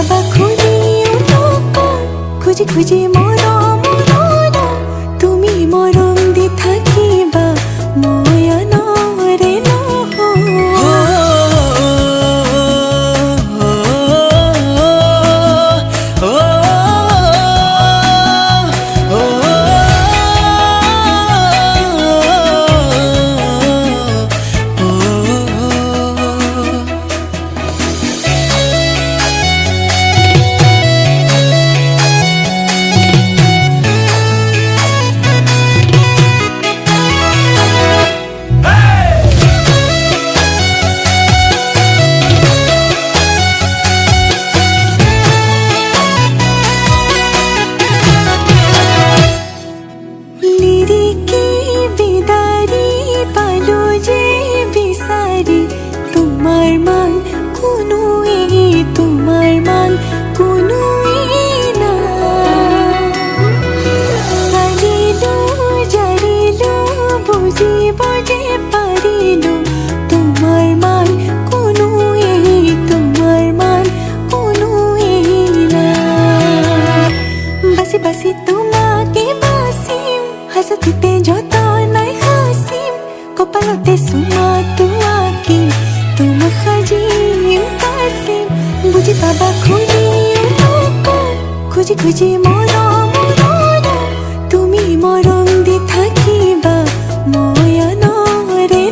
পাবা খুজি খুজি খুজি মৰম তুমি মৰম দি থাকিবা মই আনৰে বাসি তোমাকে বাসিম হাসিতে যতনাই হাসিম কপালতে সুমা তোমাকে তোমা সাজিম কাছিম বুজি পাবা খুজি খুজি খুজি মৰম তুমি মৰম দি থাকিবা মই আনৰে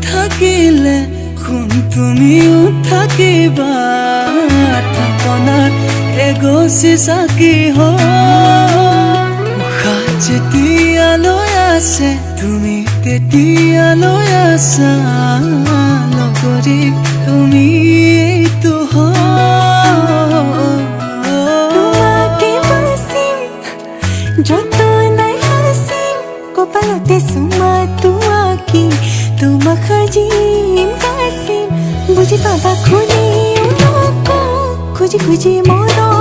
থাকিলে শুন তুমিও থাকিবা থাপনাত এগছি চাকি উশাহ যেতিয়ালৈ আছে তুমি তেতিয়ালৈ আছা লগৰী তুমি এইটো তোমাকে বাচিম যতনাই হাচিম কপালতে চুমা তোমাকে তোমা সাজিম কাছিম বুজি পাবা খুজি খুজি খুজি মৰম